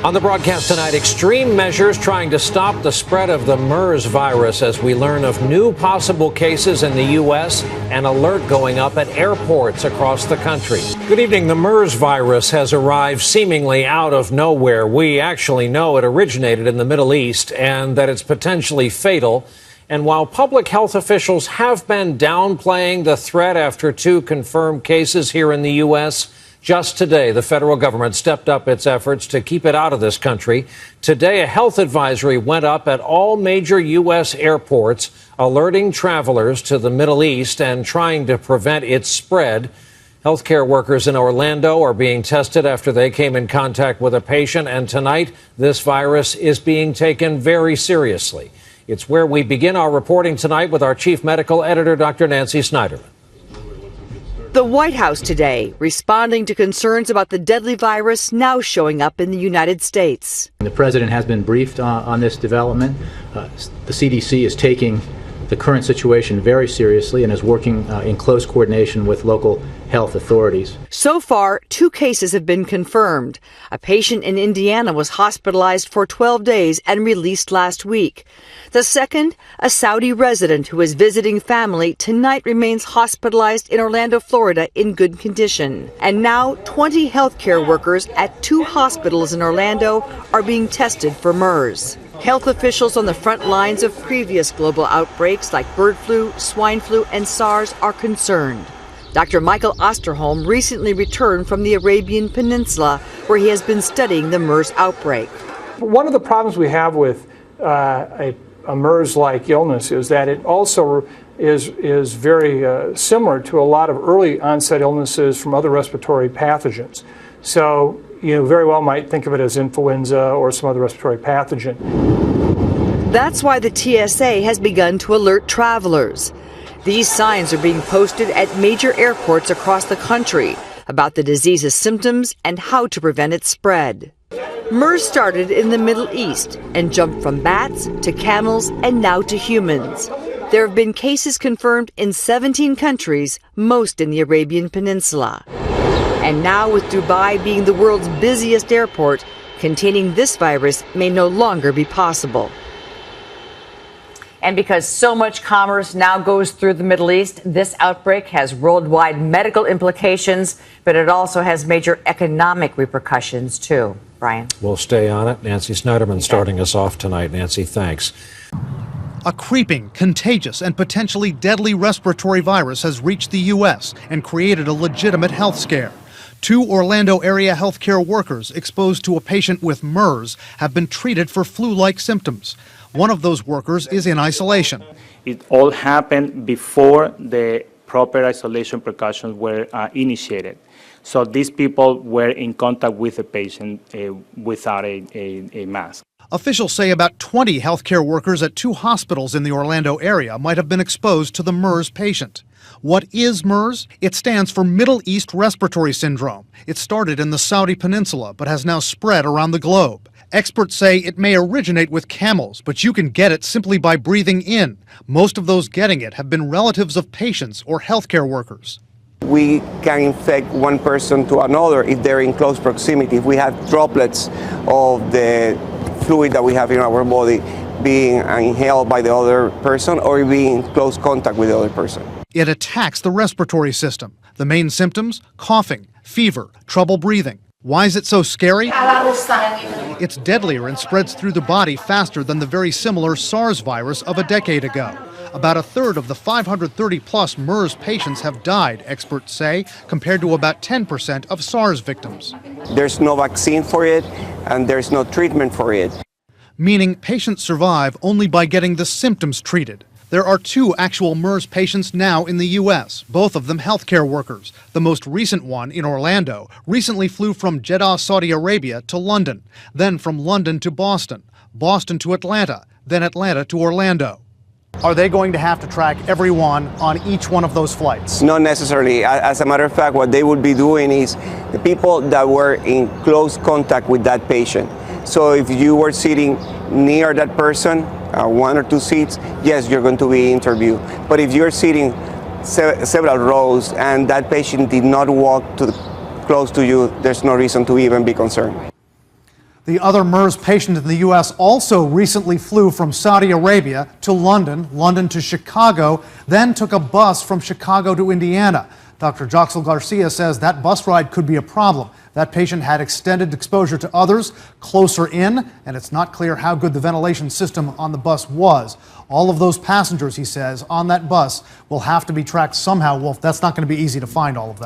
On the broadcast tonight, extreme measures trying to stop the spread of the MERS virus as we learn of new possible cases in the U.S. and alert going up at airports across the country. Good evening. The MERS virus has arrived seemingly out of nowhere. We actually know it originated in the Middle East and that it's potentially fatal. And while public health officials have been downplaying the threat after 2 confirmed cases here in the U.S., just today, the federal government stepped up its efforts to keep it out of this country. Today, a health advisory went up at all major U.S. airports, alerting travelers to the Middle East and trying to prevent its spread. Healthcare workers in Orlando are being tested after they came in contact with a patient, and tonight, this virus is being taken very seriously. It's where we begin our reporting tonight with our chief medical editor, Dr. Nancy Snyderman. The White House today responding to concerns about the deadly virus now showing up in the United States. The president has been briefed on this development. The CDC is taking the current situation very seriously and is working in close coordination with local health authorities. So far, 2 cases have been confirmed. A patient in Indiana was hospitalized for 12 days and released last week. The second, a Saudi resident who is visiting family, tonight remains hospitalized in Orlando, Florida in good condition. And now 20 healthcare workers at 2 hospitals in Orlando are being tested for MERS. Health officials on the front lines of previous global outbreaks like bird flu, swine flu, and SARS are concerned. Dr. Michael Osterholm recently returned from the Arabian Peninsula, where he has been studying the MERS outbreak. One of the problems we have with a MERS-like illness is that it also is very similar to a lot of early onset illnesses from other respiratory pathogens. So you very well might think of it as influenza or some other respiratory pathogen. That's why the TSA has begun to alert travelers. These signs are being posted at major airports across the country about the disease's symptoms and how to prevent its spread. MERS started in the Middle East and jumped from bats to camels and now to humans. There have been cases confirmed in 17 countries, most in the Arabian Peninsula. And now, with Dubai being the world's busiest airport, containing this virus may no longer be possible. And because so much commerce now goes through the Middle East, this outbreak has worldwide medical implications, but it also has major economic repercussions, too. Brian? We'll stay on it. Nancy Snyderman starting us off tonight. Nancy, thanks. A creeping, contagious, and potentially deadly respiratory virus has reached the U.S. and created a legitimate health scare. 2 Orlando area healthcare workers exposed to a patient with MERS have been treated for flu-like symptoms. One of those workers is in isolation. It all happened before the proper isolation precautions were initiated. So these people were in contact with the patient without a mask. Officials say about 20 healthcare workers at 2 hospitals in the Orlando area might have been exposed to the MERS patient. What is MERS? It stands for Middle East Respiratory Syndrome. It started in the Saudi Peninsula but has now spread around the globe. Experts say it may originate with camels, but you can get it simply by breathing in. Most of those getting it have been relatives of patients or healthcare workers. We can infect one person to another if they're in close proximity. If we have droplets of the fluid that we have in our body being inhaled by the other person or being in close contact with the other person. It attacks the respiratory system. The main symptoms? Coughing, fever, trouble breathing. Why is it so scary? It's deadlier and spreads through the body faster than the very similar SARS virus of a decade ago. About a third of the 530-plus MERS patients have died, experts say, compared to about 10% of SARS victims. There's no vaccine for it, and there's no treatment for it. Meaning patients survive only by getting the symptoms treated. There are 2 actual MERS patients now in the U.S., both of them healthcare workers. The most recent one, in Orlando, recently flew from Jeddah, Saudi Arabia to London, then from London to Boston, Boston to Atlanta, then Atlanta to Orlando. Are they going to have to track everyone on each one of those flights? Not necessarily. As a matter of fact, what they would be doing is the people that were in close contact with that patient. So if you were sitting near that person, 1 or 2 seats, yes, you're going to be interviewed. But if you're sitting several rows and that patient did not walk close to you, there's no reason to even be concerned. The other MERS patient in the U.S. also recently flew from Saudi Arabia to London, London to Chicago, then took a bus from Chicago to Indiana. Dr. Joxel Garcia says that bus ride could be a problem. That patient had extended exposure to others closer in, and it's not clear how good the ventilation system on the bus was. All of those passengers, he says, on that bus will have to be tracked somehow. Well, that's not going to be easy to find all of them.